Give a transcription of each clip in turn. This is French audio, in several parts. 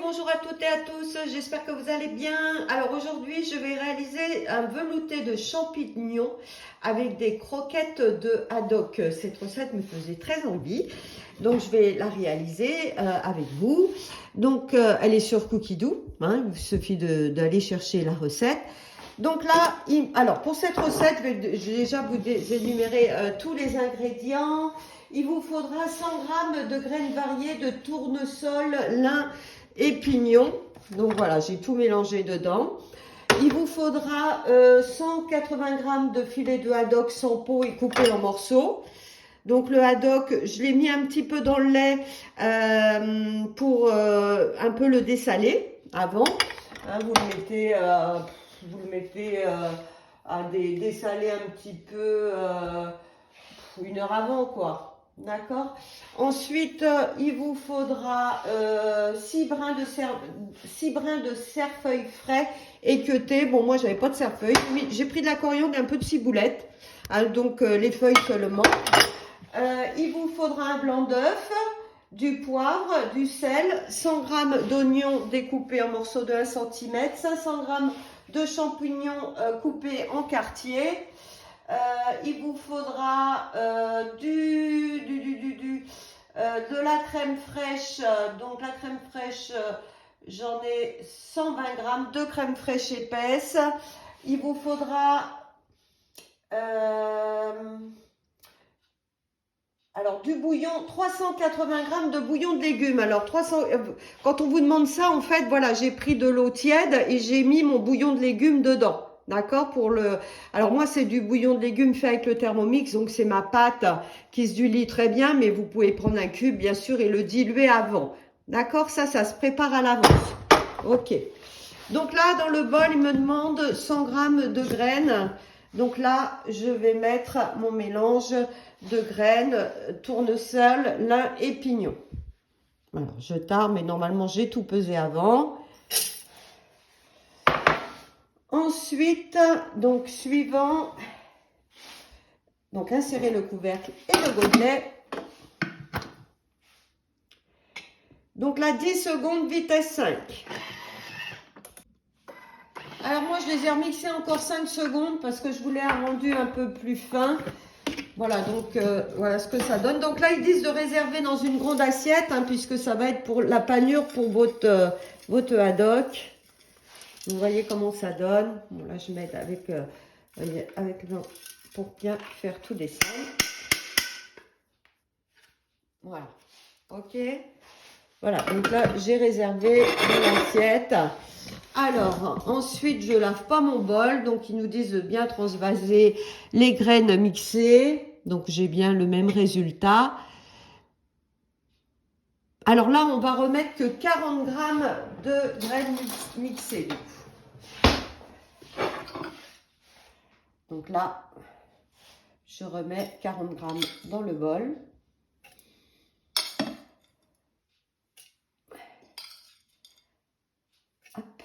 bonjour à toutes et à tous, j'espère que vous allez bien. Alors aujourd'hui, je vais réaliser un velouté de champignons avec des croquettes de haddock. Cette recette me faisait très envie, donc je vais la réaliser avec vous. Donc elle est sur Cookidoo, hein, il suffit d'aller chercher la recette. Donc là, alors pour cette recette, je vais déjà vous énumérer tous les ingrédients. Il vous faudra 100 g de graines variées de tournesol, lin et pignon. Donc voilà, j'ai tout mélangé dedans. Il vous faudra 180 g de filet de haddock sans peau et coupé en morceaux. Donc le haddock, je l'ai mis un petit peu dans le lait pour un peu le dessaler avant. Hein, vous le mettez à dessaler un petit peu 1 heure avant, quoi. D'accord. Ensuite, il vous faudra 6 brins de cerfeuil frais équeutés. Bon, moi, j'avais pas de cerfeuil. J'ai pris de la coriandre et un peu de ciboulette. Hein, donc, les feuilles seulement. Il vous faudra un blanc d'œuf, du poivre, du sel, 100 g d'oignons découpés en morceaux de 1 cm, 500 g de champignons coupés en quartiers. Il vous faudra de la crème fraîche. Donc la crème fraîche, j'en ai 120 g de crème fraîche épaisse. Il vous faudra alors du bouillon, 380 g de bouillon de légumes. Alors 300, quand on vous demande ça, en fait, voilà, j'ai pris de l'eau tiède et j'ai mis mon bouillon de légumes dedans. D'accord, alors moi c'est du bouillon de légumes fait avec le Thermomix, donc c'est ma pâte qui se dilue très bien, mais vous pouvez prendre un cube bien sûr et le diluer avant. D'accord, ça se prépare à l'avance. Ok. Donc là dans le bol il me demande 100 g de graines. Donc là je vais mettre mon mélange de graines, tournesol, lin et pignon. Alors je tarde, mais normalement j'ai tout pesé avant. Ensuite, donc suivant, donc insérer le couvercle et le gobelet. Donc là, 10 secondes, vitesse 5. Alors moi, je les ai remixés encore 5 secondes parce que je voulais un rendu un peu plus fin. Voilà, donc voilà ce que ça donne. Donc là, ils disent de réserver dans une grande assiette, hein, puisque ça va être pour la panure pour votre haddock. Vous voyez comment ça donne. Bon, là, je m'aide avec pour bien faire tout descendre. Voilà. Ok. Voilà. Donc là, j'ai réservé une assiette. Alors, ensuite, je lave pas mon bol. Donc, ils nous disent de bien transvaser les graines mixées. Donc, j'ai bien le même résultat. Alors là, on va remettre que 40 g de graines mixées. Donc là, je remets 40 g dans le bol. Hop.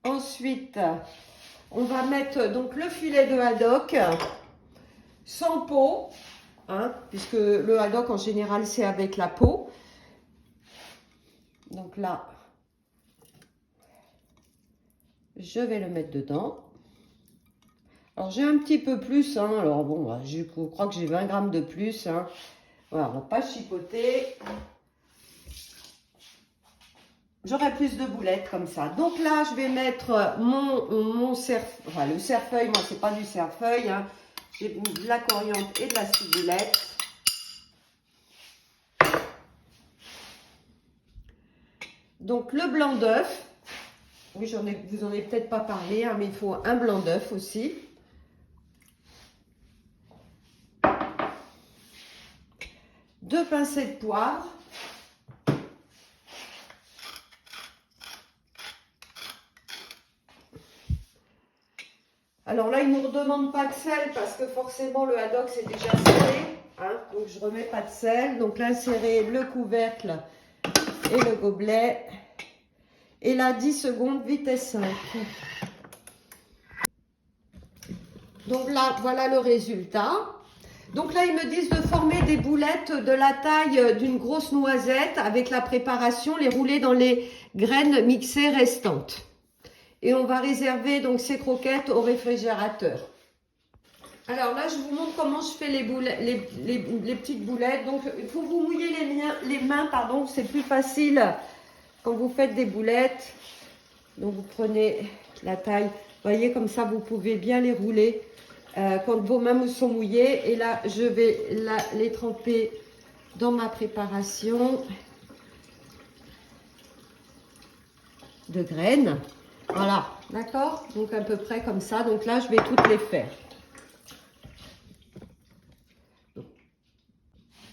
Ensuite, on va mettre donc le filet de haddock sans peau, hein, puisque le haddock en général c'est avec la peau. Donc là, je vais le mettre dedans. Alors j'ai un petit peu plus, hein, alors bon, je crois que j'ai 20 g de plus. Hein. Voilà, on va pas chipoter. J'aurai plus de boulettes comme ça. Donc là, je vais mettre le cerfeuil. Moi, c'est pas du cerfeuil. Hein. J'ai de la coriandre et de la ciboulette. Donc le blanc d'œuf. Oui, vous en avez peut-être pas parlé, hein, mais il faut un blanc d'œuf aussi. Deux pincées de poivre. Alors là, ils ne nous redemandent pas de sel parce que forcément le haddock c'est déjà salé. Hein, donc je remets pas de sel. Donc là, insérer le couvercle et le gobelet. Et là, 10 secondes, vitesse 5. Donc là, voilà le résultat. Donc là, ils me disent de former des boulettes de la taille d'une grosse noisette avec la préparation, les rouler dans les graines mixées restantes. Et on va réserver donc ces croquettes au réfrigérateur. Alors là, je vous montre comment je fais les petites boulettes. Donc, il faut vous mouiller les mains, pardon, c'est plus facile quand vous faites des boulettes. Donc, vous prenez la taille, vous voyez, comme ça, vous pouvez bien les rouler quand vos mains sont mouillées. Et là, je vais les tremper dans ma préparation de graines. Voilà, d'accord? Donc, à peu près comme ça. Donc là, je vais toutes les faire.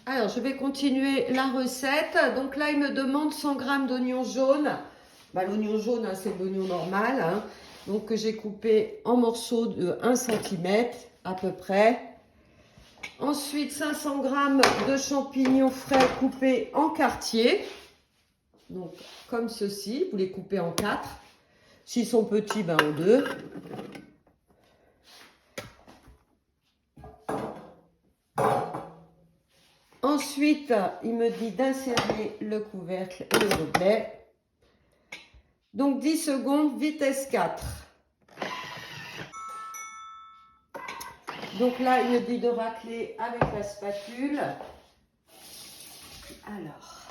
Alors, je vais continuer la recette. Donc là, il me demande 100 g d'oignons jaunes. Bah, l'oignon jaune, hein, c'est l'oignon normal. Hein. Donc, que j'ai coupé en morceaux de 1 cm à peu près. Ensuite, 500 g de champignons frais coupés en quartiers. Donc, comme ceci. Vous les coupez en 4. S'ils sont petits, ben en 2. Ensuite, il me dit d'insérer le couvercle et le gobelet. Donc 10 secondes, vitesse 4. Donc là, il me dit de racler avec la spatule. Alors,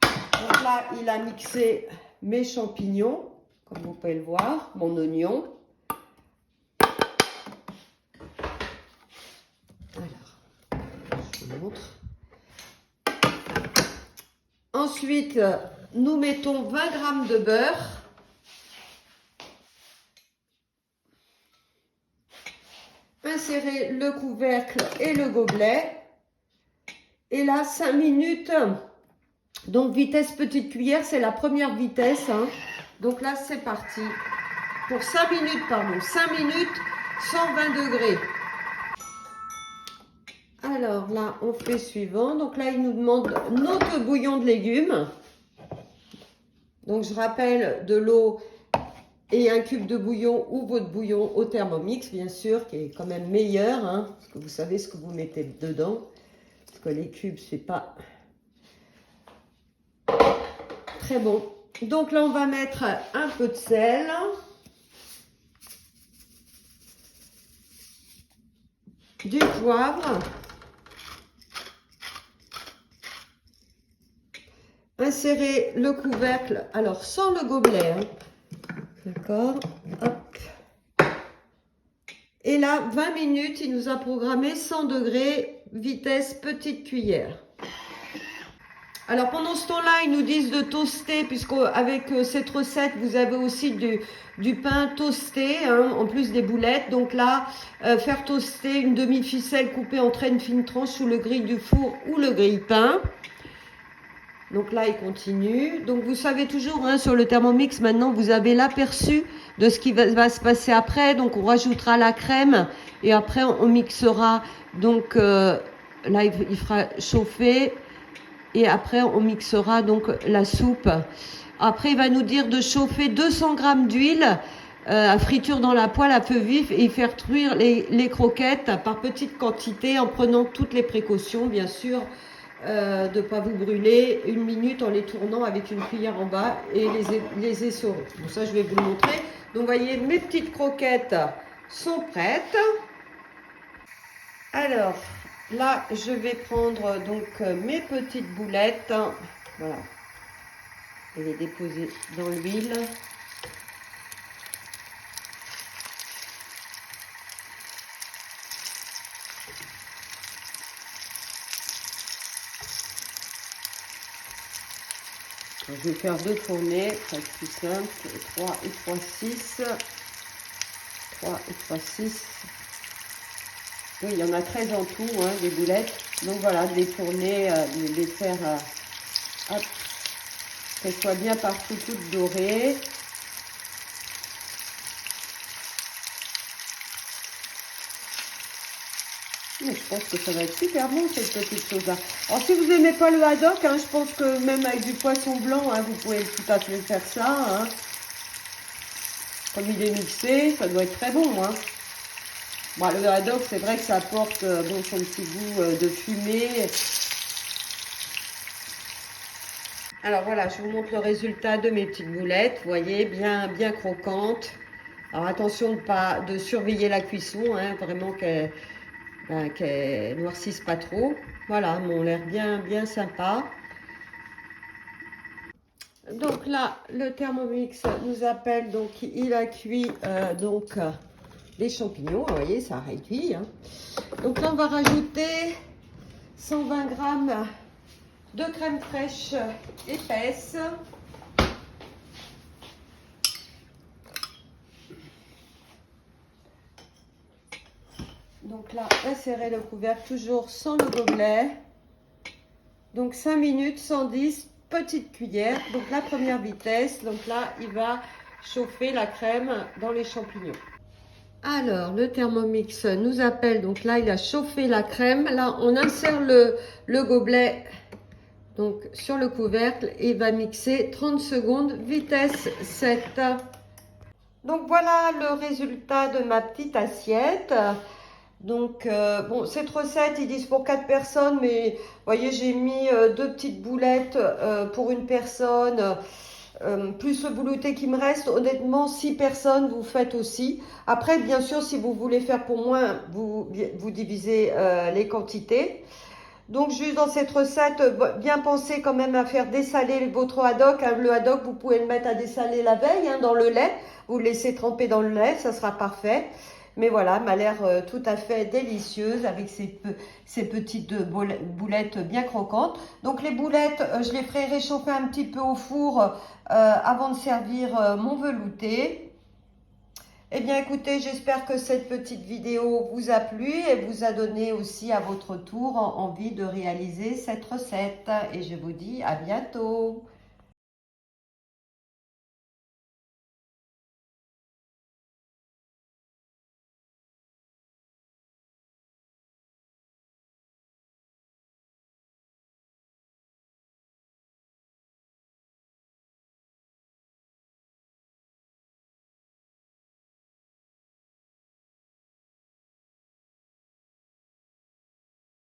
donc là, il a mixé mes champignons, comme vous pouvez le voir, mon oignon. Alors, je vous montre. Ensuite, nous mettons 20 g de beurre. Insérez le couvercle et le gobelet. Et là, 5 minutes. Donc, vitesse petite cuillère, c'est la première vitesse. Hein. Donc là, c'est parti. Pour 5 minutes, pardon. 5 minutes, 120 degrés. Alors là, on fait suivant. Donc là, il nous demande notre bouillon de légumes. Donc, je rappelle de l'eau et un cube de bouillon ou votre bouillon au Thermomix, bien sûr, qui est quand même meilleur. Hein, parce que vous savez ce que vous mettez dedans. Parce que les cubes, c'est pas très bon. Donc là, on va mettre un peu de sel. Du poivre. Insérez le couvercle, alors sans le gobelet, hein. D'accord, hop. Et là, 20 minutes, il nous a programmé 100 degrés, vitesse petite cuillère. Alors pendant ce temps-là, ils nous disent de toaster, puisqu'avec cette recette, vous avez aussi du pain toasté, hein, en plus des boulettes. Donc là, faire toaster une demi-ficelle coupée en très fines tranches sous le grille du four ou le grille-pain. Donc là, il continue. Donc vous savez toujours, hein, sur le Thermomix, maintenant, vous avez l'aperçu de ce qui va se passer après. Donc on rajoutera la crème et après on mixera. Donc là, il fera chauffer et après on mixera donc la soupe. Après, il va nous dire de chauffer 200 g d'huile à friture dans la poêle à feu vif et faire cuire les croquettes par petites quantités en prenant toutes les précautions, bien sûr. De ne pas vous brûler 1 minute en les tournant avec une cuillère en bas et les essorer. Bon, ça, je vais vous le montrer. Donc, vous voyez, mes petites croquettes sont prêtes. Alors, là, je vais prendre donc mes petites boulettes. Voilà. Et les déposer dans l'huile. Je vais faire 2 tournées, ça plus simple. 3 et 3, 6. 3 et 3, 6. Oui, il y en a 13 en tout, hein, des boulettes. Donc voilà, de les tourner, de les faire, hop, qu'elles soient bien partout toutes dorées. Je pense que ça va être super bon, cette petite chose-là. Alors, si vous n'aimez pas le haddock, hein, je pense que même avec du poisson blanc, hein, vous pouvez tout à fait faire ça. Hein. Comme il est mixé, ça doit être très bon. Hein. Bon, le haddock, c'est vrai que ça apporte bon, son petit goût de fumée. Alors voilà, je vous montre le résultat de mes petites boulettes. Vous voyez, bien croquantes. Alors attention de surveiller la cuisson, hein, vraiment qu'elle noircisse pas trop. Voilà, elles ont l'air bien sympa. Donc là, le Thermomix nous appelle, donc il a cuit les champignons. Vous voyez, ça réduit. Hein. Donc là, on va rajouter 120 grammes de crème fraîche épaisse. Donc là, insérer le couvercle toujours sans le gobelet. Donc 5 minutes, 110 petites cuillères. Donc la première vitesse. Donc là, il va chauffer la crème dans les champignons. Alors, le Thermomix nous appelle. Donc là, il a chauffé la crème. Là, on insère le gobelet donc sur le couvercle et va mixer 30 secondes, vitesse 7. Donc voilà le résultat de ma petite assiette. Donc bon, cette recette, ils disent pour 4 personnes, mais vous voyez, j'ai mis 2 petites boulettes pour une personne, plus le boulouté qui me reste. Honnêtement, 6 personnes, vous faites aussi. Après, bien sûr, si vous voulez faire pour moins, vous divisez les quantités. Donc juste dans cette recette, bien penser quand même à faire dessaler votre haddock. Hein. Le haddock, vous pouvez le mettre à dessaler la veille hein, dans le lait. Vous le laissez tremper dans le lait, ça sera parfait. Mais voilà, m'a l'air tout à fait délicieuse avec ces petites boulettes bien croquantes. Donc les boulettes, je les ferai réchauffer un petit peu au four avant de servir mon velouté. Eh bien écoutez, j'espère que cette petite vidéo vous a plu et vous a donné aussi à votre tour envie de réaliser cette recette. Et je vous dis à bientôt.